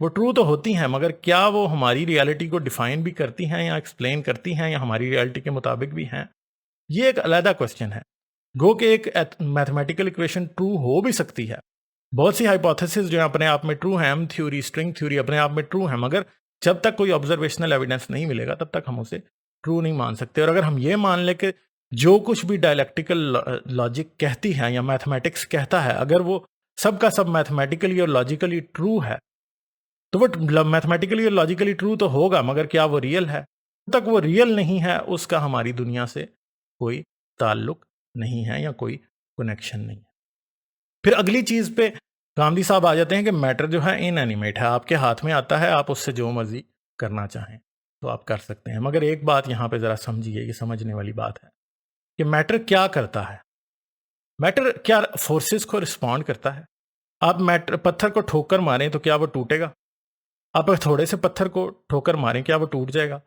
وہ ٹرو تو ہوتی ہیں مگر کیا وہ ہماری ریالٹی کو ڈیفائن بھی کرتی ہیں یا ایکسپلین کرتی ہیں یا ہماری ریالٹی کے مطابق بھی ہیں؟ یہ ایک علیحدہ کوسچن ہے. گو کہ ایک میتھمیٹیکل ایکویشن ٹرو ہو بھی سکتی ہے. بہت سی ہائپوتھیسز جو ہیں اپنے آپ میں ٹرو ہیں، ایم تھیوری، اسٹرنگ تھیوری اپنے آپ میں ٹرو ہیں، مگر جب تک کوئی آبزرویشنل ایویڈنس نہیں ملے گا تب تک ہم اسے ٹرو نہیں مان سکتے. اور اگر ہم یہ مان لیں کہ جو کچھ بھی ڈائلیکٹیکل لاجک کہتی ہے یا میتھمیٹکس کہتا ہے، اگر وہ سب کا سب میتھمیٹیکلی اور لاجیکلی ٹرو ہے تو وہ میتھمیٹیکلی اور لاجیکلی ٹرو تو ہوگا، مگر کیا وہ ریئل ہے؟ جب تک وہ ریئل نہیں ہے اس کا ہماری دنیا سے کوئی تعلق نہیں ہے یا کوئی کنیکشن نہیں ہے. پھر اگلی چیز پہ گاندھی صاحب آ جاتے ہیں کہ میٹر جو ہے ان اینیمیٹ ہے، آپ کے ہاتھ میں آتا ہے، آپ اس سے جو مرضی کرنا چاہیں تو آپ کر سکتے ہیں. مگر ایک بات یہاں پہ ذرا سمجھیے، یہ سمجھنے والی بات ہے کہ میٹر کیا کرتا ہے. میٹر کیا فورسز کو رسپونڈ کرتا ہے؟ آپ پتھر کو ٹھوکر ماریں تو کیا وہ ٹوٹے گا؟ آپ تھوڑے سے پتھر کو ٹھوکر ماریں کیا وہ ٹوٹ جائے گا؟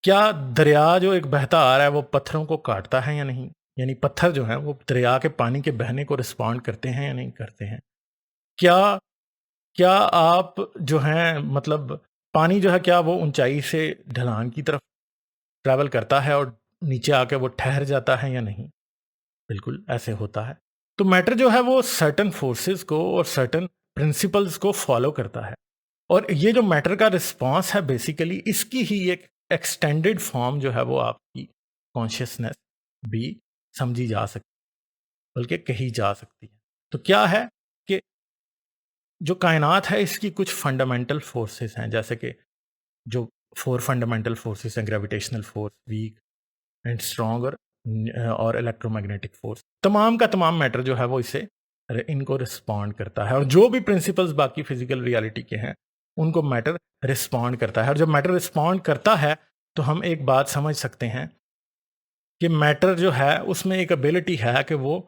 کیا دریا جو ایک بہتا آ رہا ہے وہ پتھروں کو کاٹتا ہے یا نہیں؟ یعنی پتھر جو ہیں وہ دریا کے پانی کے بہنے کو رسپونڈ کرتے ہیں یا نہیں کرتے ہیں؟ کیا آپ جو ہیں مطلب پانی جو ہے کیا وہ اونچائی سے ڈھلان کی طرف ٹریول کرتا ہے اور نیچے آ کے وہ ٹھہر جاتا ہے یا نہیں؟ بالکل ایسے ہوتا ہے. تو میٹر جو ہے وہ سرٹن فورسز کو اور سرٹن پرنسپلز کو فالو کرتا ہے، اور یہ جو میٹر کا رسپانس ہے بیسیکلی اس کی ہی ایک ایکسٹینڈڈ فارم جو ہے وہ آپ کی کانشیسنیس بھی سمجھی جا سکتی، بلکہ کہی جا سکتی ہے. تو کیا ہے کہ جو کائنات ہے اس کی کچھ فنڈامنٹل فورسز ہیں، جیسے کہ جو 4 فنڈامنٹل فورسز ہیں، gravitational force, weak and strong اور الیکٹرو میگنیٹک فورس. تمام کا تمام میٹر جو ہے وہ اسے ان کو رسپونڈ کرتا ہے، اور جو بھی پرنسپلز باقی فزیکل ریالٹی کے ہیں ان کو میٹر رسپونڈ کرتا ہے. اور جب میٹر رسپونڈ کرتا ہے تو ہم ایک بات سمجھ سکتے ہیں کہ میٹر جو ہے اس میں ایک ابیلٹی ہے کہ وہ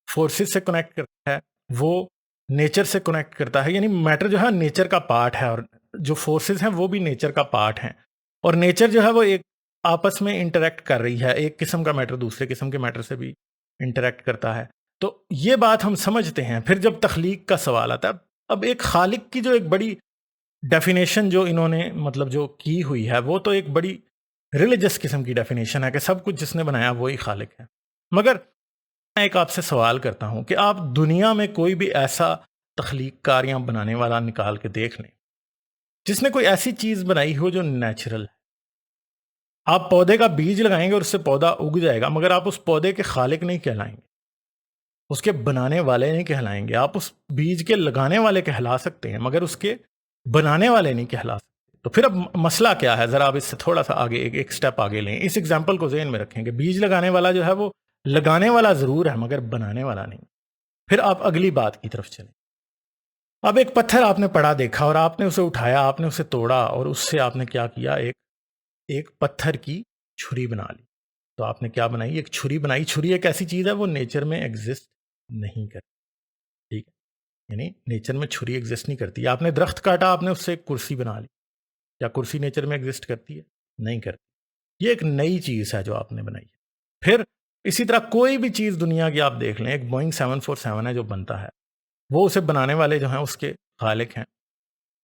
فورسز سے کنیکٹ کرتا ہے، وہ نیچر سے کنیکٹ کرتا ہے. یعنی میٹر جو ہے نیچر کا پارٹ ہے، اور جو فورسز ہیں وہ بھی نیچر کا پارٹ ہیں، اور نیچر جو ہے وہ ایک آپس میں انٹریکٹ کر رہی ہے. ایک قسم کا میٹر دوسرے قسم کے میٹر سے بھی انٹریکٹ کرتا ہے. تو یہ بات ہم سمجھتے ہیں. پھر جب تخلیق کا سوال آتا ہے، اب ایک خالق کی جو ایک بڑی ڈیفینیشن جو انہوں نے مطلب جو کی ہوئی ہے وہ تو ایک بڑی ریلیجس قسم کی ڈیفینیشن ہے کہ سب کچھ جس نے بنایا وہی خالق ہے. مگر میں ایک آپ سے سوال کرتا ہوں کہ آپ دنیا میں کوئی بھی ایسا تخلیق کاریاں بنانے والا نکال کے دیکھ لیں جس نے کوئی ایسی چیز بنائی ہو جو نیچرل ہے. آپ پودے کا بیج لگائیں گے اور اس سے پودا اگ جائے گا، مگر آپ اس پودے کے خالق نہیں کہلائیں گے، اس کے بنانے والے نہیں کہلائیں گے. آپ اس بیج کے لگانے والے کہلا سکتے ہیں مگر اس کے بنانے والے نہیں کہلا سکتے. تو پھر اب مسئلہ کیا ہے؟ ذرا آپ اس سے تھوڑا سا آگے ایک سٹیپ آگے لیں. اس ایگزامپل کو ذہن میں رکھیں کہ بیج لگانے والا جو ہے وہ لگانے والا ضرور ہے مگر بنانے والا نہیں. پھر آپ اگلی بات کی طرف چلیں. اب ایک پتھر آپ نے پڑا دیکھا اور آپ نے اسے اٹھایا، آپ نے اسے توڑا اور اس سے آپ نے کیا کیا؟ ایک پتھر کی چھری بنا لی. تو آپ نے کیا بنائی؟ ایک چھری بنائی. چھری ایک ایسی چیز ہے وہ نیچر میں ایگزسٹ نہیں کرتی، ٹھیک ہے؟ یعنی نیچر میں چھری ایگزسٹ نہیں کرتی. آپ نے درخت کاٹا، آپ نے اس سے ایک کرسی بنا لی. کیا کرسی نیچر میں ایگزسٹ کرتی ہے؟ نہیں کرتی. یہ ایک نئی چیز ہے جو آپ نے بنائی ہے. پھر اسی طرح کوئی بھی چیز دنیا کی آپ دیکھ لیں، ایک بوئنگ 747 ہے جو بنتا ہے، وہ اسے بنانے والے جو ہیں اس کے خالق ہیں.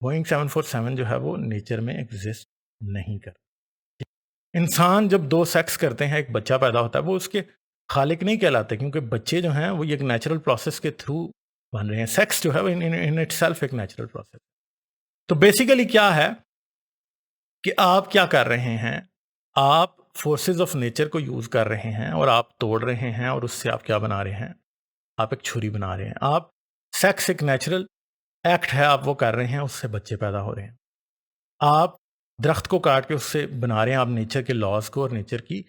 بوئنگ 747 جو ہے وہ نیچر میں ایگزسٹ نہیں کرتا. انسان جب 2 سیکس کرتے ہیں، ایک بچہ پیدا ہوتا ہے، وہ اس کے خالق نہیں کہلاتے کیونکہ بچے جو ہیں وہ ایک نیچرل پروسیس کے تھرو بن رہے ہیں. سیکس جو ہے وہ ان اٹ سیلف ایک نیچرل پروسیس. تو بیسیکلی کیا ہے کہ آپ کیا کر رہے ہیں؟ آپ فورسز آف نیچر کو یوز کر رہے ہیں اور آپ توڑ رہے ہیں، اور اس سے آپ کیا بنا رہے ہیں؟ آپ ایک چھری بنا رہے ہیں. آپ سیکس ایک نیچرل ایکٹ ہے، آپ وہ کر رہے ہیں، اس سے بچے پیدا ہو رہے ہیں. آپ درخت کو کاٹ کے اس سے بنا رہے ہیں، آپ نیچر کے لاز کو اور نیچر کی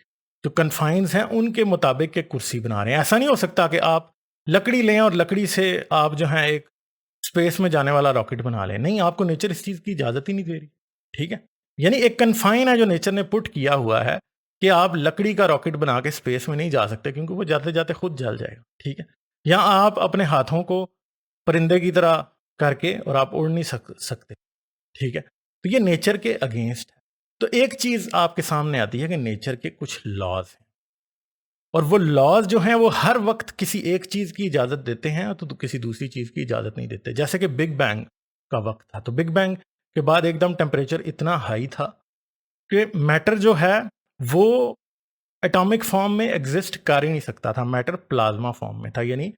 جو کنفائنز ہیں ان کے مطابق ایک کرسی بنا رہے ہیں. ایسا نہیں ہو سکتا کہ آپ لکڑی لیں اور لکڑی سے آپ جو ہیں ایک اسپیس میں جانے والا راکٹ بنا لیں. نہیں، آپ کو نیچر اس چیز کی اجازت ہی نہیں دے رہی. ٹھیک ہے؟ یعنی ایک کنفائن ہے جو نیچر نے پٹ کیا ہوا ہے کہ آپ لکڑی کا راکٹ بنا کے اسپیس میں نہیں جا سکتے کیونکہ وہ جاتے جاتے خود جل جائے گا. ٹھیک ہے؟ یا آپ اپنے ہاتھوں کو پرندے کی طرح کر کے اور آپ اڑ نہیں سکتے. ٹھیک ہے؟ تو یہ نیچر کے اگینسٹ ہے. تو ایک چیز آپ کے سامنے آتی ہے کہ نیچر کے کچھ لاز ہیں، اور وہ لاز جو ہیں وہ ہر وقت کسی ایک چیز کی اجازت دیتے ہیں تو کسی دوسری چیز کی اجازت نہیں دیتے. جیسے کہ بگ بینگ کا وقت تھا، تو بگ بینگ کے بعد ایک دم ٹیمپریچر اتنا ہائی تھا کہ میٹر جو ہے وہ ایٹامک فارم میں ایگزسٹ کر ہی نہیں سکتا تھا. میٹر پلازما فارم میں تھا, یعنی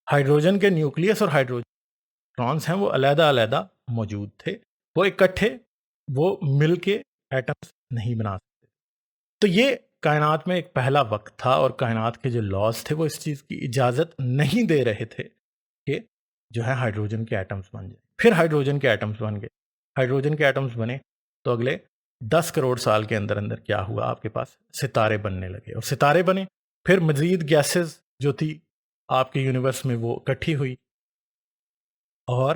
ہائیڈروجن کے نیوکلیس اور ہائیڈروجنس ہیں وہ علیحدہ علیحدہ موجود تھے, وہ اکٹھے وہ مل کے ایٹمز نہیں بنا سکتے. تو یہ کائنات میں ایک پہلا وقت تھا, اور کائنات کے جو لاز تھے وہ اس چیز کی اجازت نہیں دے رہے تھے کہ جو ہے ہائیڈروجن کے ایٹمز بن جائیں. پھر ہائیڈروجن کے ایٹمز بن گئے. ہائیڈروجن کے ایٹمز بنے تو اگلے 10 کروڑ سال کے اندر اندر کیا ہوا, آپ کے پاس ستارے بننے لگے, اور ستارے بنے. پھر مزید گیسز جو تھی آپ کے یونیورس میں وہ اکٹھی ہوئی, اور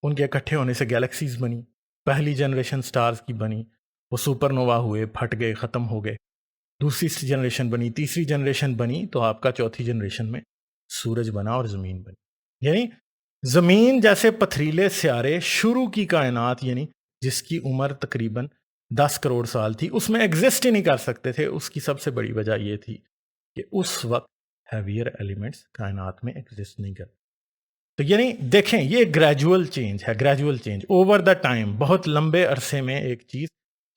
ان کے اکٹھے ہونے سے گیلیکسیز بنی. پہلی جنریشن سٹارز کی بنی, وہ سپر نووا ہوئے, پھٹ گئے, ختم ہو گئے. دوسری جنریشن بنی, تیسری جنریشن بنی, تو آپ کا چوتھی جنریشن میں سورج بنا اور زمین بنی. یعنی زمین جیسے پتھریلے سیارے شروع کی کائنات, یعنی جس کی عمر تقریباً 10 کروڑ سال تھی, اس میں ایگزسٹ ہی نہیں کر سکتے تھے. اس کی سب سے بڑی وجہ یہ تھی کہ اس وقت ہیویئر ایلیمنٹس کائنات میں ایگزسٹ نہیں کرتے. تو یعنی دیکھیں یہ گریجول چینج ہے, gradual change over the time, بہت لمبے عرصے میں ایک چیز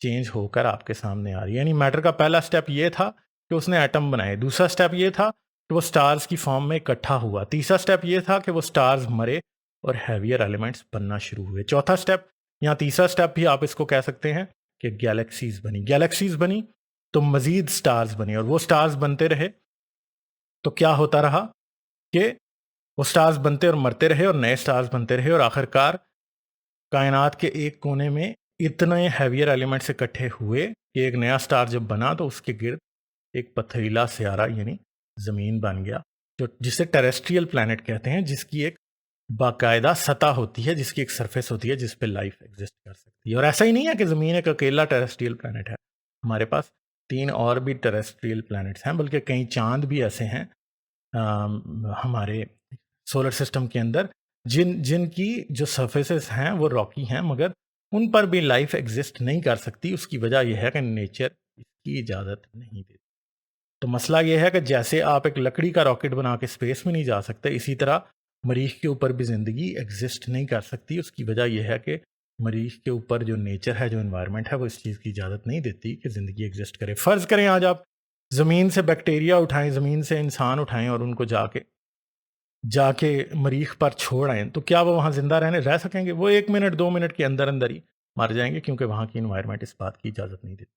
چینج ہو کر آپ کے سامنے آ رہی ہے. یعنی میٹر کا پہلا سٹیپ یہ تھا کہ اس نے ایٹم بنائے, دوسرا سٹیپ یہ تھا کہ وہ سٹارز کی فارم میں اکٹھا ہوا, تیسرا سٹیپ یہ تھا کہ وہ سٹارز مرے اور ہیویئر ایلیمنٹس بننا شروع ہوئے, چوتھا سٹیپ یا تیسرا سٹیپ بھی آپ اس کو کہہ سکتے ہیں کہ گیلیکسیز بنی. گیلیکسیز بنی تو مزید سٹارز بنی, اور وہ سٹارز بنتے رہے تو کیا ہوتا رہا کہ وہ سٹارز بنتے اور مرتے رہے, اور نئے سٹارز بنتے رہے, اور آخر کار کائنات کے ایک کونے میں اتنے ہیویئر ایلیمنٹس اکٹھے ہوئے کہ ایک نیا سٹار جب بنا تو اس کے گرد ایک پتھریلا سیارہ یعنی زمین بن گیا, جو جسے ٹیریسٹریل پلانٹ کہتے ہیں, جس کی ایک باقاعدہ سطح ہوتی ہے, جس کی ایک سرفیس ہوتی ہے جس پہ لائف ایگزسٹ کر سکتی ہے. اور ایسا ہی نہیں ہے کہ زمین ایک اکیلا ٹیریسٹریل پلانٹ ہے, ہمارے پاس 3 اور بھی ٹیریسٹریل پلانٹس ہیں, بلکہ کئی چاند بھی ایسے ہیں ہمارے سولر سسٹم کے اندر جن کی جو سرفیسز ہیں وہ راکی ہیں, مگر ان پر بھی لائف ایگزسٹ نہیں کر سکتی. اس کی وجہ یہ ہے کہ نیچر اس کی اجازت نہیں دیتی. تو مسئلہ یہ ہے کہ جیسے آپ ایک لکڑی کا راکٹ بنا کے اسپیس میں نہیں جا سکتے, اسی طرح مریخ کے اوپر بھی زندگی ایگزسٹ نہیں کر سکتی. اس کی وجہ یہ ہے کہ مریخ کے اوپر جو نیچر ہے, جو انوائرمنٹ ہے, وہ اس چیز کی اجازت نہیں دیتی کہ زندگی ایگزسٹ کرے. فرض کریں آج آپ زمین سے بیکٹیریا اٹھائیں, زمین سے انسان اٹھائیں اور ان کو جا کے مریخ پر چھوڑ آئیں, تو کیا وہ وہاں زندہ رہ سکیں گے؟ وہ 1 منٹ 2 منٹ کے اندر اندر ہی مر جائیں گے, کیونکہ وہاں کی انوائرمنٹ اس بات کی اجازت نہیں دیتی.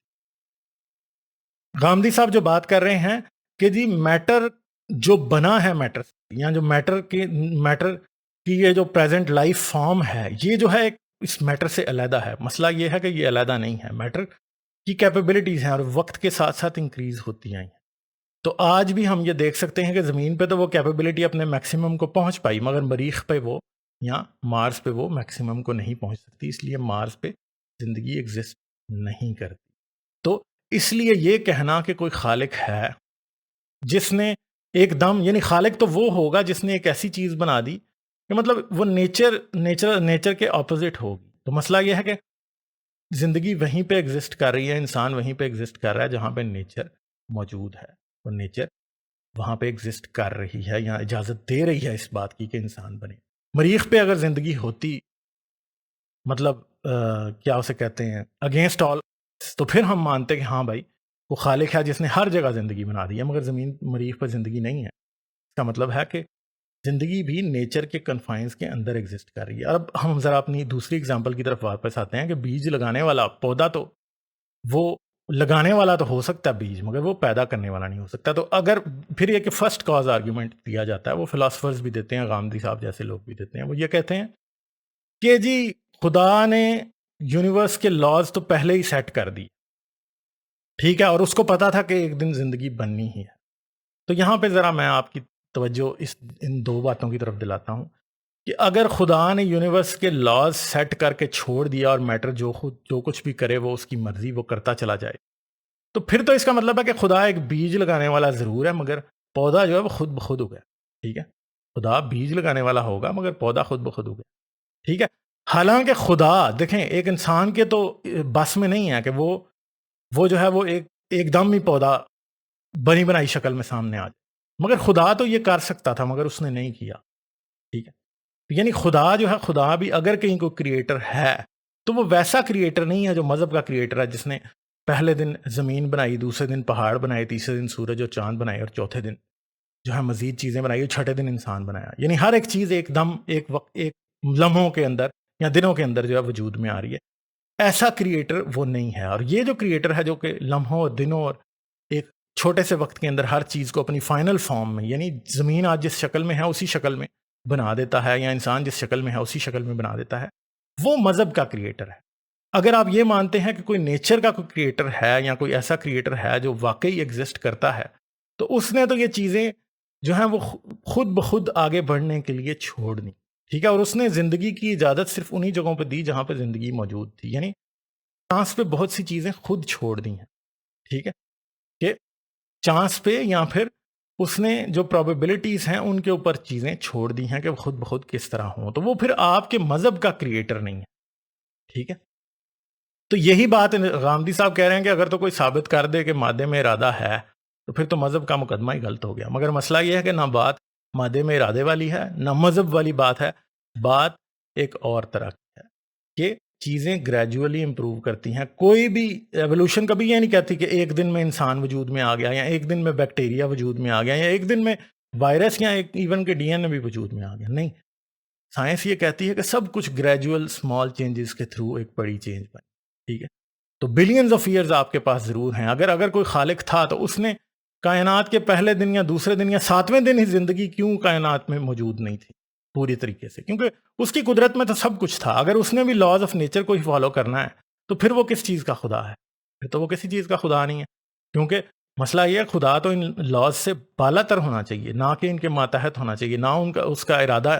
غامدی صاحب جو بات کر رہے ہیں کہ جی میٹر جو بنا ہے, میٹر یا جو میٹر کی یہ جو پریزنٹ لائف فارم ہے, یہ جو ہے اس میٹر سے علیحدہ ہے. مسئلہ یہ ہے کہ یہ علیحدہ نہیں ہے. میٹر کی کیپیبلٹیز ہیں اور وقت کے ساتھ ساتھ انکریز ہوتی آئی ہیں. تو آج بھی ہم یہ دیکھ سکتے ہیں کہ زمین پہ تو وہ کیپیبلٹی اپنے میکسیمم کو پہنچ پائی, مگر مریخ پہ وہ یا مارس پہ وہ میکسیمم کو نہیں پہنچ سکتی. اس لیے مارس پہ زندگی ایگزسٹ نہیں کرتی. تو اس لیے یہ کہنا کہ کوئی خالق ہے جس نے ایک دم, یعنی خالق تو وہ ہوگا جس نے ایک ایسی چیز بنا دی کہ مطلب وہ نیچر کے اپوزٹ ہوگی. تو مسئلہ یہ ہے کہ زندگی وہیں پہ ایگزسٹ کر رہی ہے, انسان وہیں پہ ایگزسٹ کر رہا ہے جہاں پہ نیچر موجود ہے, اور نیچر وہاں پہ ایگزسٹ کر رہی ہے یا اجازت دے رہی ہے اس بات کی کہ انسان بنے. مریخ پہ اگر زندگی ہوتی, مطلب کیا اسے کہتے ہیں, اگینسٹ آل, تو پھر ہم مانتے کہ ہاں بھائی وہ خالق ہے جس نے ہر جگہ زندگی بنا دی ہے, مگر مریخ پر زندگی نہیں ہے. اس کا مطلب ہے کہ زندگی بھی نیچر کے کنفائنز کے اندر ایگزسٹ کر رہی ہے. اب ہم ذرا اپنی دوسری اگزامپل کی طرف واپس آتے ہیں کہ بیج لگانے والا پودا, تو وہ لگانے والا تو ہو سکتا ہے بیج, مگر وہ پیدا کرنے والا نہیں ہو سکتا. تو اگر پھر یہ کہ فرسٹ کاز آرگیومنٹ دیا جاتا ہے, وہ فلاسفرز بھی دیتے ہیں, غامدی صاحب جیسے لوگ بھی دیتے ہیں. وہ یہ کہتے ہیں کہ جی خدا نے یونیورس کے لاز تو پہلے ہی سیٹ کر دی, ٹھیک ہے, اور اس کو پتا تھا کہ ایک دن زندگی بننی ہی ہے. تو یہاں پہ ذرا میں آپ کی توجہ ان 2 باتوں کی طرف دلاتا ہوں کہ اگر خدا نے یونیورس کے لاز سیٹ کر کے چھوڑ دیا اور میٹر جو کچھ بھی کرے وہ اس کی مرضی, وہ کرتا چلا جائے, تو پھر تو اس کا مطلب ہے کہ خدا ایک بیج لگانے والا ضرور ہے, مگر پودا جو ہے وہ خود بخود ہو گیا. ٹھیک ہے, خدا بیج لگانے والا ہوگا مگر پودا خود بخود ہو گیا. ٹھیک ہے, حالانکہ خدا دیکھیں ایک انسان کے تو بس میں نہیں ہے کہ وہ جو ہے وہ ایک دم ہی پودا بنی بنائی شکل میں سامنے آ جائے, مگر خدا تو یہ کر سکتا تھا مگر اس نے نہیں کیا. ٹھیک ہے, یعنی خدا جو ہے, خدا بھی اگر کہیں کوئی کریٹر ہے تو وہ ویسا کریٹر نہیں ہے جو مذہب کا کریٹر ہے، جس نے پہلے دن زمین بنائی، دوسرے دن پہاڑ بنائے، تیسرے دن سورج اور چاند بنائے، اور چوتھے دن جو ہے مزید چیزیں بنائی، اور چھٹے دن انسان بنایا. یعنی ہر ایک چیز ایک دم، ایک وقت، ایک لمحوں کے اندر یا دنوں کے اندر جو ہے وجود میں آ رہی ہے. ایسا کریٹر وہ نہیں ہے. اور یہ جو کریٹر ہے جو کہ لمحوں اور دنوں اور ایک چھوٹے سے وقت کے اندر ہر چیز کو اپنی فائنل فارم میں، یعنی زمین آج جس شکل میں ہے اسی شکل میں بنا دیتا ہے، یا انسان جس شکل میں ہے اسی شکل میں بنا دیتا ہے، وہ مذہب کا کریٹر ہے. اگر آپ یہ مانتے ہیں کہ کوئی نیچر کا کوئی کریٹر ہے یا کوئی ایسا کریٹر ہے جو واقعی ایگزسٹ کرتا ہے، تو اس نے تو یہ چیزیں جو ہیں وہ خود بخود آگے بڑھنے کے لیے چھوڑ دی. ٹھیک ہے. اور اس نے زندگی کی اجازت صرف انہی جگہوں پہ دی جہاں پہ زندگی موجود تھی. یعنی چانس پہ بہت سی چیزیں خود چھوڑ دی ہیں. ٹھیک ہے، کہ چانس پہ یا پھر اس نے جو پروبیبلٹیز ہیں ان کے اوپر چیزیں چھوڑ دی ہیں کہ وہ خود بخود کس طرح ہوں. تو وہ پھر آپ کے مذہب کا کریٹر نہیں ہے. ٹھیک ہے. تو یہی بات غامدی صاحب کہہ رہے ہیں کہ اگر تو کوئی ثابت کر دے کہ مادے میں ارادہ ہے تو پھر تو مذہب کا مقدمہ ہی غلط ہو گیا. مگر مسئلہ یہ ہے کہ نہ بات مادے میں ارادے والی ہے، نہ مذہب والی بات ہے. بات ایک اور طرح کی ہے کہ چیزیں گریجولی امپروو کرتی ہیں. کوئی بھی ایوولوشن کبھی یہ نہیں کہتی کہ ایک دن میں انسان وجود میں آ گیا، یا ایک دن میں بیکٹیریا وجود میں آ گیا، یا ایک دن میں وائرس یا ایون کہ ڈی این اے بھی وجود میں آ گیا. نہیں، سائنس یہ کہتی ہے کہ سب کچھ گریجول اسمال چینجز کے تھرو ایک بڑی چینج بنی. ٹھیک ہے. تو بلینز آف ایئرز آپ کے پاس ضرور ہیں. اگر کوئی خالق تھا تو اس نے کائنات کے پہلے دن یا دوسرے دن یا ساتویں دن ہی زندگی کیوں کائنات میں موجود نہیں تھی پوری طریقے سے؟ کیونکہ اس کی قدرت میں تو سب کچھ تھا. اگر اس نے بھی لاز آف نیچر کو ہی فالو کرنا ہے تو پھر وہ کس چیز کا خدا ہے؟ پھر تو وہ کسی چیز کا خدا نہیں ہے. کیونکہ مسئلہ یہ ہے خدا تو ان لاز سے بالا تر ہونا چاہیے، نہ کہ ان کے ماتحت ہونا چاہیے، نہ اس کا ارادہ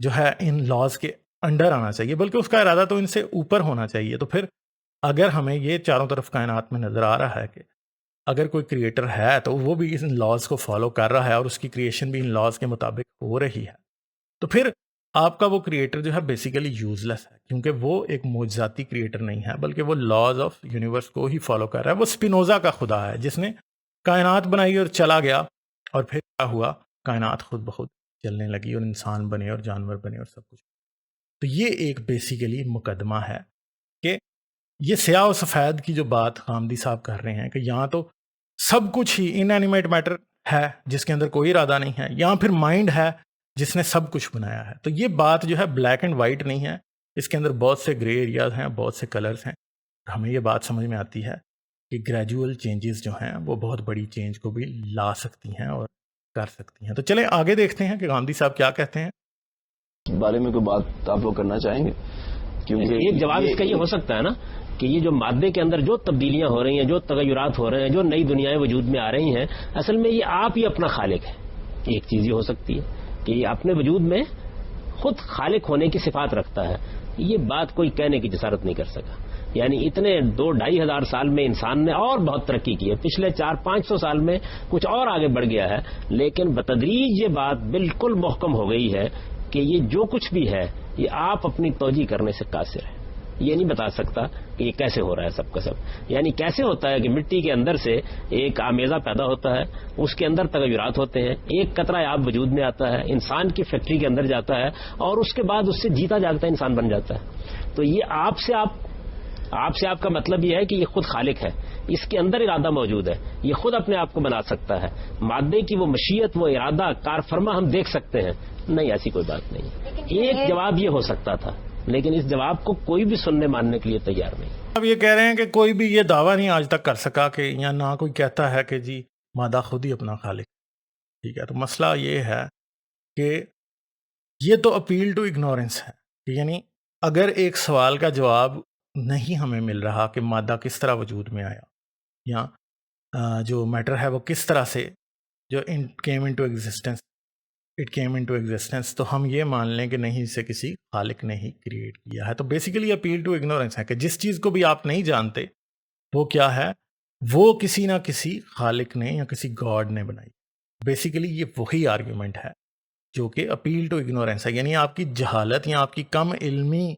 جو ہے ان لاز کے انڈر آنا چاہیے، بلکہ اس کا ارادہ تو ان سے اوپر ہونا چاہیے. تو پھر اگر ہمیں یہ چاروں طرف کائنات میں نظر آ رہا ہے کہ اگر کوئی کریٹر ہے تو وہ بھی ان لاز کو فالو کر رہا ہے اور اس کی کریشن بھی ان لاز کے مطابق ہو رہی ہے، تو پھر آپ کا وہ کریٹر جو ہے بیسیکلی یوز لیس ہے. کیونکہ وہ ایک معجزاتی کریٹر نہیں ہے، بلکہ وہ لاز آف یونیورس کو ہی فالو کر رہا ہے. وہ اسپینوزا کا خدا ہے جس نے کائنات بنائی اور چلا گیا، اور پھر کیا ہوا؟ کائنات خود بخود چلنے لگی اور انسان بنے اور جانور بنے اور سب کچھ. تو یہ ایک بیسیکلی مقدمہ ہے کہ یہ سیاہ و سفید کی جو بات غامدی صاحب کر رہے ہیں کہ یہاں تو سب کچھ ہی ان اینیمیٹ میٹر ہے جس کے اندر کوئی ارادہ نہیں ہے، یا پھر مائنڈ ہے جس نے سب کچھ بنایا ہے. تو یہ بات جو ہے بلیک اینڈ وائٹ نہیں ہے، اس کے اندر بہت سے گرے ایریاز ہیں، بہت سے کلرز ہیں. ہمیں یہ بات سمجھ میں آتی ہے کہ گریجول چینجز جو ہیں وہ بہت بڑی چینج کو بھی لا سکتی ہیں اور کر سکتی ہیں. تو چلیں آگے دیکھتے ہیں کہ غامدی صاحب کیا کہتے ہیں. بارے میں کوئی بات آپ لوگ کرنا چاہیں گے؟ کیونکہ ایک جواب اس کا یہ ہو سکتا ہے نا کہ یہ جو مادے کے اندر جو تبدیلیاں ہو رہی ہیں، جو تغیرات ہو رہے ہیں، جو نئی دنیایں وجود میں آ رہی ہیں، اصل میں یہ آپ ہی اپنا خالق ہے. ایک چیز یہ ہو سکتی ہے کہ یہ اپنے وجود میں خود خالق ہونے کی صفات رکھتا ہے. یہ بات کوئی کہنے کی جسارت نہیں کر سکا. یعنی اتنے 2-2.5 ہزار سال میں انسان نے اور بہت ترقی کی ہے، پچھلے 400-500 سال میں کچھ اور آگے بڑھ گیا ہے، لیکن بتدریج یہ بات بالکل محکم ہو گئی ہے کہ یہ جو کچھ بھی ہے یہ آپ اپنی توجیہ کرنے سے قاصر ہے. یہ نہیں بتا سکتا کہ یہ کیسے ہو رہا ہے سب کا سب. یعنی کیسے ہوتا ہے کہ مٹی کے اندر سے ایک آمیزہ پیدا ہوتا ہے، اس کے اندر تغیرات ہوتے ہیں، ایک قطرہ آب وجود میں آتا ہے، انسان کی فیکٹری کے اندر جاتا ہے، اور اس کے بعد اس سے جیتا جاگتا انسان بن جاتا ہے. تو یہ آپ سے آپ کا مطلب یہ ہے کہ یہ خود خالق ہے، اس کے اندر ارادہ موجود ہے، یہ خود اپنے آپ کو بنا سکتا ہے. مادے کی وہ مشیت، وہ ارادہ کار فرما ہم دیکھ سکتے ہیں؟ نہیں، ایسی کوئی بات نہیں. ایک جواب یہ ہو سکتا تھا، لیکن اس جواب کو کوئی بھی سننے ماننے کے لیے تیار نہیں. اب یہ کہہ رہے ہیں کہ کوئی بھی یہ دعویٰ نہیں آج تک کر سکا کہ یا نہ کوئی کہتا ہے کہ جی مادہ خود ہی اپنا خالق. ٹھیک ہے. تو مسئلہ یہ ہے کہ یہ تو اپیل ٹو اگنورنس ہے کہ یعنی اگر ایک سوال کا جواب نہیں ہمیں مل رہا کہ مادہ کس طرح وجود میں آیا، یا جو میٹر ہے وہ کس طرح سے جو کیم انٹو ایگزسٹنس، تو ہم یہ مان لیں کہ نہیں، اسے کسی خالق نے ہی کریٹ کیا ہے. تو بیسیکلی اپیل ٹو اگنورنس ہے کہ جس چیز کو بھی آپ نہیں جانتے وہ کیا ہے، وہ کسی نہ کسی خالق نے یا کسی گاڈ نے بنائی. بیسیکلی یہ وہی آرگیومنٹ ہے جو کہ اپیل ٹو اگنورنس ہے. یعنی آپ کی جہالت یا آپ کی کم علمی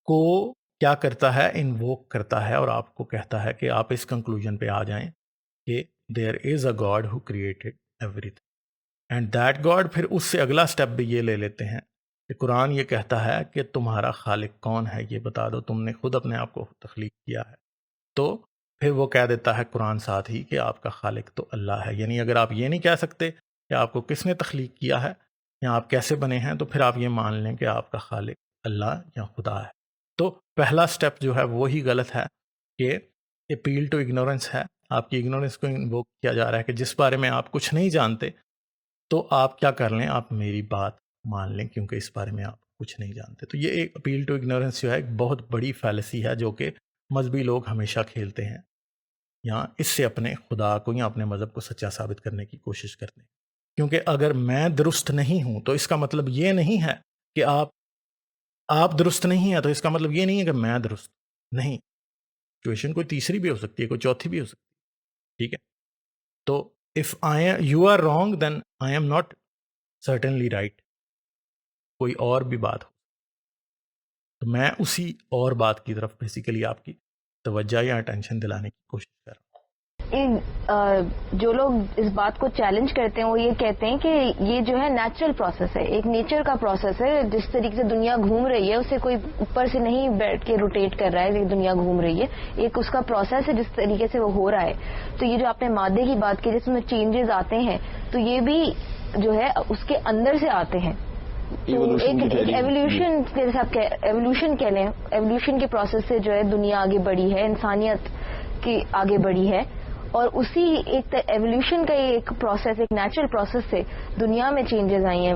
کو کیا کرتا ہے، انووک کرتا ہے، اور آپ کو کہتا ہے کہ آپ اس کنکلوژن پہ آ جائیں کہ there is a God who created everything. And that God, پھر اس سے اگلا سٹیپ بھی یہ لے لیتے ہیں کہ قرآن یہ کہتا ہے کہ تمہارا خالق کون ہے یہ بتا دو، تم نے خود اپنے آپ کو تخلیق کیا ہے، تو پھر وہ کہہ دیتا ہے قرآن ساتھ ہی کہ آپ کا خالق تو اللہ ہے. یعنی اگر آپ یہ نہیں کہہ سکتے کہ آپ کو کس نے تخلیق کیا ہے یا آپ کیسے بنے ہیں، تو پھر آپ یہ مان لیں کہ آپ کا خالق اللہ یا خدا ہے. تو پہلا سٹیپ جو ہے وہی غلط ہے کہ اپیل ٹو اگنورنس ہے. آپ کی اگنورنس کو انووک کیا جا رہا ہے کہ جس بارے میں آپ کچھ نہیں جانتے تو آپ کیا کر لیں، آپ میری بات مان لیں کیونکہ اس بارے میں آپ کچھ نہیں جانتے. تو یہ ایک اپیل ٹو اگنورنس جو ہے ایک بہت بڑی فیلسی ہے جو کہ مذہبی لوگ ہمیشہ کھیلتے ہیں، یا اس سے اپنے خدا کو یا اپنے مذہب کو سچا ثابت کرنے کی کوشش کرتے ہیں. کیونکہ اگر میں درست نہیں ہوں تو اس کا مطلب یہ نہیں ہے کہ آپ درست نہیں ہیں، تو اس کا مطلب یہ نہیں ہے کہ میں درست نہیں. سچویشن کوئی تیسری بھی ہو سکتی ہے، کوئی چوتھی بھی ہو سکتی ہے، ٹھیک ہے. تو if you are wrong then I am not certainly right. کوئی اور بھی بات ہو تو میں اسی اور بات کی طرف بیسیکلی آپ کی توجہ یا اٹینشن دلانے کی کوشش کر رہا ہوں. جو لوگ اس بات کو چیلنج کرتے ہیں وہ یہ کہتے ہیں کہ یہ جو ہے نیچرل پروسیس ہے، ایک نیچر کا پروسیس ہے. جس طریقے سے دنیا گھوم رہی ہے اسے کوئی اوپر سے نہیں بیٹھ کے روٹیٹ کر رہا ہے کہ دنیا گھوم رہی ہے، ایک اس کا پروسیس ہے جس طریقے سے وہ ہو رہا ہے. تو یہ جو آپ نے مادے کی بات کی جس میں چینجز آتے ہیں، تو یہ بھی جو ہے اس کے اندر سے آتے ہیں. تو ایک ایولیوشن جیسے آپ ایولیوشن کہہ لیں، ایولیوشن کے پروسیس سے جو ہے دنیا آگے بڑھی ہے، انسانیت کی آگے بڑھی ہے، اور اسی ایک ایولیوشن کا ایک پروسیس، ایک نیچرل پروسیس سے دنیا میں چینجز آئی ہیں،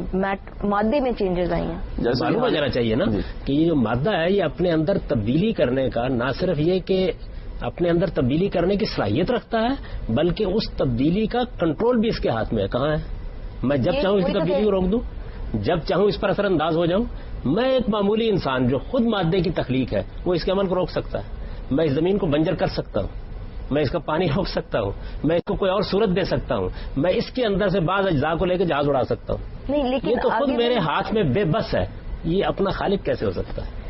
مادے میں چینجز آئی ہیں. معلوم ہو جانا چاہیے نا کہ یہ جو مادہ ہے یہ اپنے اندر تبدیلی کرنے کا نہ صرف یہ کہ اپنے اندر تبدیلی کرنے کی صلاحیت رکھتا ہے، بلکہ اس تبدیلی کا کنٹرول بھی اس کے ہاتھ میں ہے. کہاں ہے؟ میں جب چاہوں اس کی تبدیلی کو روک دوں، جب چاہوں اس پر اثر انداز ہو جاؤں. میں ایک معمولی انسان جو خود مادے کی تخلیق ہے وہ اس کے عمل کو روک سکتا ہے. میں اس زمین کو بنجر کر سکتا ہوں، میں اس کا پانی روک سکتا ہوں، میں اس کو کوئی اور صورت دے سکتا ہوں، میں اس کے اندر سے بعض اجزاء کو لے کے جہاز اڑا سکتا ہوں. نہیں، لیکن یہ تو خود میرے ہاتھ میں بے بس ہے. یہ اپنا خالق کیسے ہو سکتا ہے؟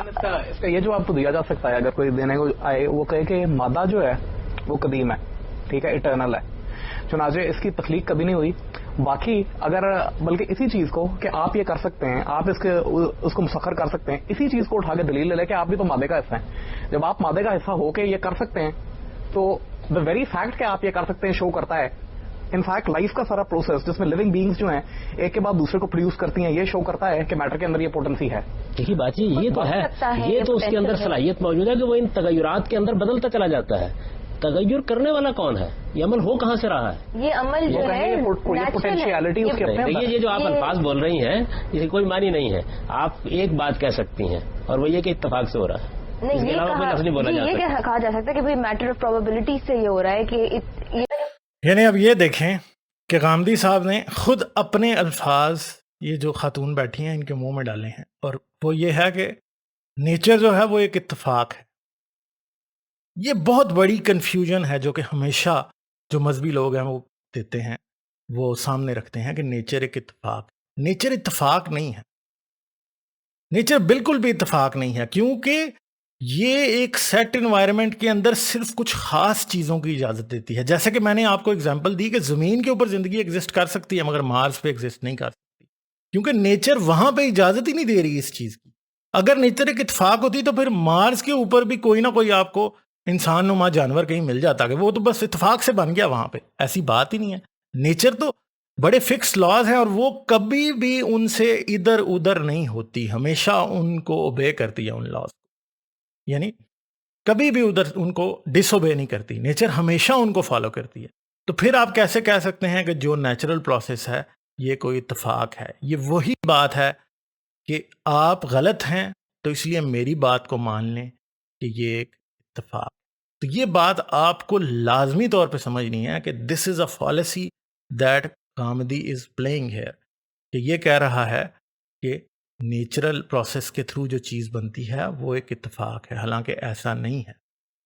اس کا یہ جواب تو دیا جا سکتا ہے اگر کوئی دینے کو آئے، وہ کہے کہ مادہ جو ہے وہ قدیم ہے، ٹھیک ہے، اٹرنل ہے، چنانچہ اس کی تخلیق کبھی نہیں ہوئی. باقی اگر بلکہ اسی چیز کو کہ آپ یہ کر سکتے ہیں، آپ اس کو مسخر کر سکتے ہیں، اسی چیز کو اٹھا کے دلیل لے لے کہ آپ بھی تو مادے کا حصہ ہیں. جب آپ مادے کا حصہ ہو کے یہ کر سکتے ہیں تو دا ویری فیکٹ کہ آپ یہ کر سکتے ہیں شو کرتا ہے انفیکٹ لائف کا سارا پروسیس جس میں لیونگ بینگز جو ہیں ایک کے بعد دوسرے کو پروڈیوس کرتی ہیں، یہ شو کرتا ہے کہ میٹر کے اندر یہ پوٹنسی ہے. دیکھیے بات یہ تو ہے، یہ تو اس کے اندر صلاحیت موجود ہے کہ وہ ان تغیرات کے اندر بدلتا چلا جاتا ہے. تغیر کرنے والا کون ہے؟ یہ عمل ہو کہاں سے رہا ہے؟ یہ عمل جو ہے پوٹینشیلٹی اس کے اپنے یہ جو آپ الفاظ بول رہی ہیں اسے کوئی معنی نہیں ہے. آپ ایک بات کہہ سکتی ہیں اور وہ یہ کہ اتفاق سے ہو رہا ہے. نہیں، یہ کہا جا سکتا ہے کہ بھائی میٹر آف پروبیبلٹی سے یہ ہو رہا ہے کہ یعنی اب یہ دیکھیں کہ غامدی صاحب نے خود اپنے الفاظ یہ جو خاتون بیٹھی ہیں ان کے منہ میں ڈالے ہیں، اور وہ یہ ہے کہ نیچر جو ہے وہ ایک اتفاق ہے. یہ بہت بڑی کنفیوژن ہے جو کہ ہمیشہ جو مذہبی لوگ ہیں وہ دیتے ہیں، وہ سامنے رکھتے ہیں کہ نیچر ایک اتفاق. نیچر اتفاق نہیں ہے، نیچر بالکل بھی اتفاق نہیں ہے، کیونکہ یہ ایک سیٹ انوائرمنٹ کے اندر صرف کچھ خاص چیزوں کی اجازت دیتی ہے. جیسے کہ میں نے آپ کو اگزامپل دی کہ زمین کے اوپر زندگی ایگزسٹ کر سکتی ہے مگر مارس پہ ایگزسٹ نہیں کر سکتی، کیونکہ نیچر وہاں پہ اجازت ہی نہیں دے رہی اس چیز کی. اگر نیچر ایک اتفاق ہوتی تو پھر مارس کے اوپر بھی کوئی نہ کوئی آپ کو انسان نما جانور کہیں مل جاتا کہ وہ تو بس اتفاق سے بن گیا وہاں پہ. ایسی بات ہی نہیں ہے. نیچر تو بڑے فکس لاز ہیں اور وہ کبھی بھی ان سے ادھر ادھر نہیں ہوتی، ہمیشہ ان کو اوبے کرتی ہے ان لاز کو، یعنی کبھی بھی ادھر ان کو ڈس اوبے نہیں کرتی. نیچر ہمیشہ ان کو فالو کرتی ہے. تو پھر آپ کیسے کہہ سکتے ہیں کہ جو نیچرل پروسیس ہے یہ کوئی اتفاق ہے؟ یہ وہی بات ہے کہ آپ غلط ہیں تو اس لیے میری بات کو مان لیں کہ یہ ایک اتفاق. تو یہ بات آپ کو لازمی طور پہ سمجھنی ہے کہ this is a fallacy that Ghamidi is playing here, کہ یہ کہہ رہا ہے کہ نیچرل پروسیس کے تھرو جو چیز بنتی ہے وہ ایک اتفاق ہے، حالانکہ ایسا نہیں ہے.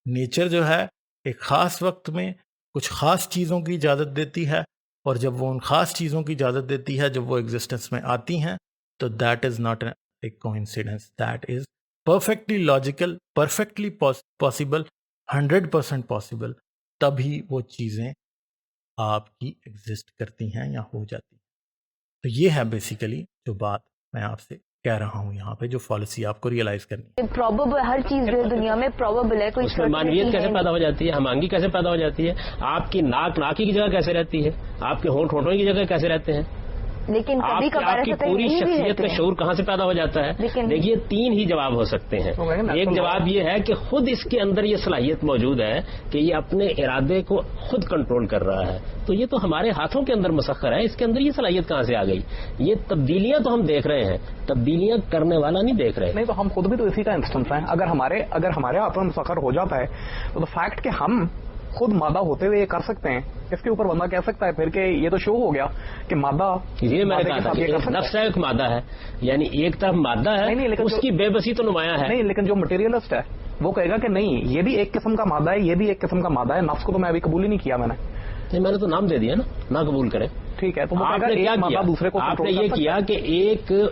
نیچر جو ہے ایک خاص وقت میں کچھ خاص چیزوں کی اجازت دیتی ہے، اور جب وہ ان خاص چیزوں کی اجازت دیتی ہے جب وہ ایگزسٹنس میں آتی ہیں تو that is not a coincidence, that is perfectly logical, perfectly possible, 100% possible. تبھی وہ چیزیں آپ کی ایگزسٹ کرتی ہیں یا ہو جاتی ہیں. تو یہ ہے بیسیکلی جو بات میں آپ سے کہہ رہا ہوں یہاں پہ جو پالیسی آپ کو ریئلائز کرنی ہے. پروبیبل ہر چیز جو ہے دنیا میں پروبیبل ہے, کوئی اس میں معنویت کیسے پیدا ہو جاتی ہے, ہمانگی کیسے پیدا ہو جاتی ہے, آپ کی ناک ناکی کی جگہ کیسے رہتی ہے, آپ کے ہونٹ ہونٹوں کی جگہ کیسے رہتے ہیں, لیکن کبھی کبھار آپ کی ایسا پوری نہیں بھی شخصیت رہتے کا ہیں. شعور کہاں سے پیدا ہو جاتا ہے. دیکھیے 3 ہی جواب ہو سکتے ہیں. ایک جواب یہ ہے کہ خود اس کے اندر یہ صلاحیت موجود ہے کہ یہ اپنے ارادے کو خود کنٹرول کر رہا ہے, تو یہ تو ہمارے ہاتھوں کے اندر مسخر ہے, اس کے اندر یہ صلاحیت کہاں سے آ گئی. یہ تبدیلیاں تو ہم دیکھ رہے ہیں, تبدیلیاں کرنے والا نہیں دیکھ رہے. نہیں تو ہم خود بھی تو اسی کا انسٹنس ہیں. اگر ہمارے ہاتھوں میں مسخر ہو جاتا ہے تو فیکٹ کہ ہم خود مادہ ہوتے ہوئے یہ کر سکتے ہیں, اس کے اوپر بندہ کہہ سکتا ہے پھر کہ یہ تو شو ہو گیا کہ مادہ, یہ میں نے کہا تھا کہ نفس ہے ایک مادہ ہے, یعنی ایک طرف مادہ ہے, اس کی بے بسی تو نمایاں ہے. نہیں, لیکن جو مٹیریلسٹ ہے وہ کہے گا کہ نہیں یہ بھی ایک قسم کا مادہ ہے, یہ بھی ایک قسم کا مادہ ہے. نفس کو تو میں ابھی قبول ہی نہیں کیا میں نے تو نام دے دیا نا قبول کریں. ٹھیک ہے, تو آپ نے کیا کیا, دوسرے کو آپ نے یہ کیا کہ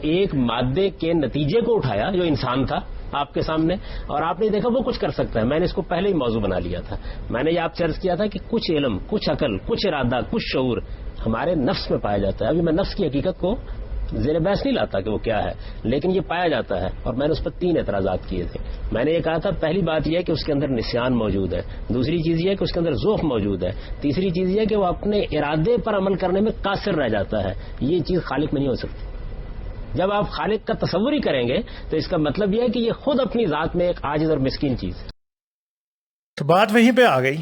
ایک مادے کے نتیجے کو اٹھایا جو انسان تھا آپ کے سامنے, اور آپ نے دیکھا وہ کچھ کر سکتا ہے. میں نے اس کو پہلے ہی موضوع بنا لیا تھا. میں نے یہ آپ سے عرض کیا تھا کہ کچھ علم, کچھ عقل, کچھ ارادہ, کچھ شعور ہمارے نفس میں پایا جاتا ہے. ابھی میں نفس کی حقیقت کو زیر بحث نہیں لاتا کہ وہ کیا ہے, لیکن یہ پایا جاتا ہے. اور میں نے اس پر 3 اعتراضات کیے تھے. میں نے یہ کہا تھا پہلی بات یہ ہے کہ اس کے اندر نسیان موجود ہے, دوسری چیز یہ ہے کہ اس کے اندر ذوق موجود ہے, تیسری چیز یہ ہے کہ وہ اپنے ارادے پر عمل کرنے میں قاصر رہ جاتا ہے. یہ چیز خالق میں نہیں ہو سکتی. جب آپ خالق کا تصور ہی کریں گے تو اس کا مطلب یہ ہے کہ یہ خود اپنی ذات میں ایک عاجز اور مسکین چیز ہے. تو بات وہیں پہ آ گئی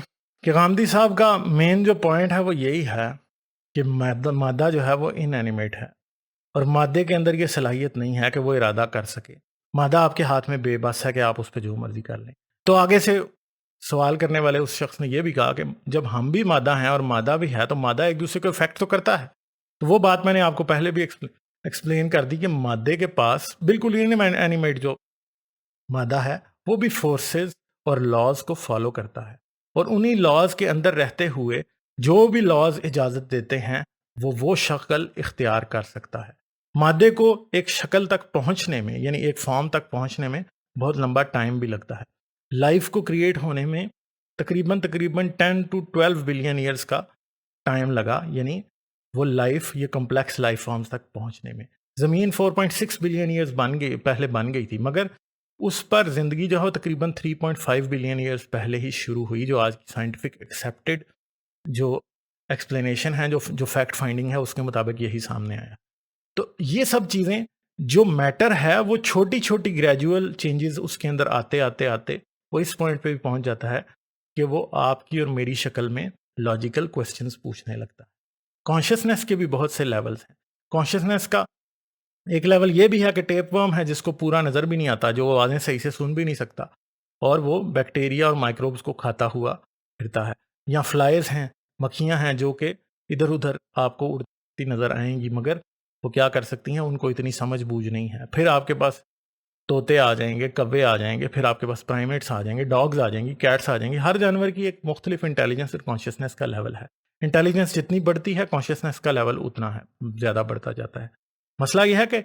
کہ غامدی صاحب کا مین جو پوائنٹ ہے وہ یہی ہے کہ مادہ جو ہے وہ ان اینیمیٹ ہے, اور مادے کے اندر یہ صلاحیت نہیں ہے کہ وہ ارادہ کر سکے. مادہ آپ کے ہاتھ میں بے بس ہے کہ آپ اس پہ جو مرضی کر لیں. تو آگے سے سوال کرنے والے اس شخص نے یہ بھی کہا کہ جب ہم بھی مادہ ہیں اور مادہ بھی ہے تو مادہ ایک دوسرے کو افیکٹ تو کرتا ہے. تو وہ بات میں نے آپ کو پہلے بھی ایکسپلین کر دی کہ مادے کے پاس بالکل اینیمیٹ جو مادہ ہے وہ بھی فورسز اور لاز کو فالو کرتا ہے, اور انہی لاز کے اندر رہتے ہوئے جو بھی لاز اجازت دیتے ہیں وہ شکل اختیار کر سکتا ہے. مادے کو ایک شکل تک پہنچنے میں, یعنی ایک فارم تک پہنچنے میں بہت لمبا ٹائم بھی لگتا ہے. لائف کو کریٹ ہونے میں تقریباً 10 to 12 بلین ایئرز کا ٹائم لگا, یعنی وہ لائف, یہ کمپلیکس لائف فارمز تک پہنچنے میں. زمین 4.6 بلین ایئرز پہلے بن گئی تھی, مگر اس پر زندگی جو ہے تقریباً 3.5 بلین ایئرز پہلے ہی شروع ہوئی, جو آج کی سائنٹیفک ایکسیپٹڈ جو ایکسپلینیشن ہے, جو فیکٹ فائنڈنگ ہے, اس کے مطابق یہی سامنے آیا. تو یہ سب چیزیں جو میٹر ہے وہ چھوٹی چھوٹی گریجول چینجز اس کے اندر آتے آتے آتے وہ اس پوائنٹ پہ بھی پہنچ جاتا ہے کہ وہ آپ کی اور میری شکل میں لاجیکل کوسچنز پوچھنے لگتا ہے. کانشیسنیس کے بھی بہت سے لیولز ہیں. کانشیسنیس کا ایک لیول یہ بھی ہے کہ ٹیپ ورم ہے جس کو پورا نظر بھی نہیں آتا, جو آوازیں صحیح سے سن بھی نہیں سکتا, اور وہ بیکٹیریا اور مائکروبز کو کھاتا ہوا پھرتا ہے. یا فلائز ہیں, مکھیاں ہیں جو کہ ادھر ادھر آپ کو اڑتی نظر آئیں گی, مگر وہ کیا کر سکتی ہیں, ان کو اتنی سمجھ بوجھ نہیں ہے. پھر آپ کے پاس طوطے آ جائیں گے, کوے آ جائیں گے, پھر آپ کے پاس پرائمیٹس آ جائیں گے, ڈاگز آ جائیں گی, کیٹس آ جائیں گی. ہر جانور کی ایک مختلف انٹیلیجنس اور کانشیسنیس کا لیول ہے. انٹیلیجنس جتنی بڑھتی ہے کانشیسنیس کا لیول اتنا ہے زیادہ بڑھتا جاتا ہے. مسئلہ یہ ہے کہ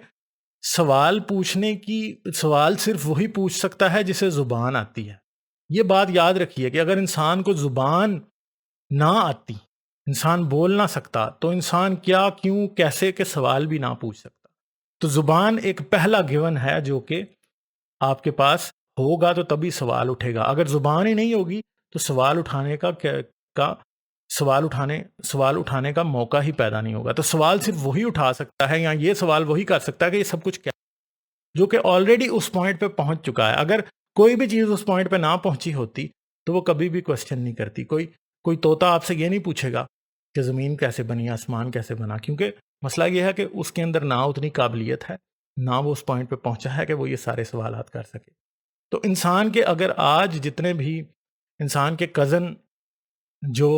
سوال صرف وہی پوچھ سکتا ہے جسے زبان آتی ہے. یہ بات یاد رکھیے کہ اگر انسان کو زبان نہ آتی, انسان بول نہ سکتا, تو انسان کیا, کیوں, کیسے کے سوال بھی نہ پوچھ سکتا. تو زبان ایک پہلا گیون ہے جو کہ آپ کے پاس ہوگا تو تبھی سوال اٹھے گا. اگر زبان ہی نہیں ہوگی تو سوال اٹھانے کا موقع ہی پیدا نہیں ہوگا. تو سوال صرف وہی اٹھا سکتا ہے, یا یہ سوال وہی کر سکتا ہے کہ یہ سب کچھ کیا, جو کہ آلریڈی اس پوائنٹ پہ پہنچ چکا ہے. اگر کوئی بھی چیز اس پوائنٹ پہ نہ پہنچی ہوتی تو وہ کبھی بھی کوشچن نہیں کرتی. کوئی طوطا آپ سے یہ نہیں پوچھے گا کہ زمین کیسے بنی, آسمان کیسے بنا, کیونکہ مسئلہ یہ ہے کہ اس کے اندر نہ اتنی قابلیت ہے, نہ وہ اس پوائنٹ پہ پہنچا ہے کہ وہ یہ سارے سوالات کر سکے. تو انسان کے اگر آج جتنے بھی انسان کے کزن جو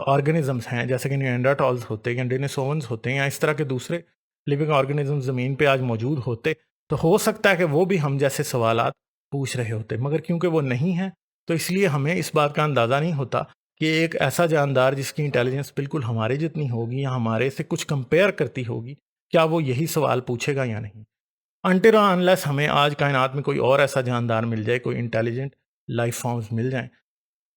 آرگنزمز ہیں, جیسے کہ نیانڈرٹالز ہوتے ہیں یا ڈینوسورنز ہوتے ہیں یا اس طرح کے دوسرے لیونگ آرگنزم زمین پہ آج موجود ہوتے, تو ہو سکتا ہے کہ وہ بھی ہم جیسے سوالات پوچھ رہے ہوتے. مگر کیونکہ وہ نہیں ہیں تو اس لیے ہمیں اس بات کا اندازہ نہیں ہوتا کہ ایک ایسا جاندار جس کی انٹیلیجنس بالکل ہمارے جتنی ہوگی یا ہمارے سے کچھ کمپیئر کرتی ہوگی, کیا وہ یہی سوال پوچھے گا یا نہیں. انٹل اور انلیس ہمیں آج کائنات میں کوئی اور ایسا جاندار مل جائے, کوئی انٹیلیجنٹ لائف فارمز مل جائیں,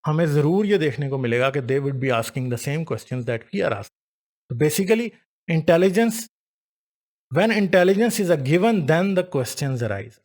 ہمیں ضرور یہ دیکھنے کو ملے گا کہ they would be asking the same questions that we are asking. تو basically intelligence When intelligence is a given, then the questions arise.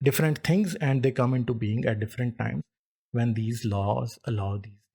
different things and they come into being at different times when these laws allow these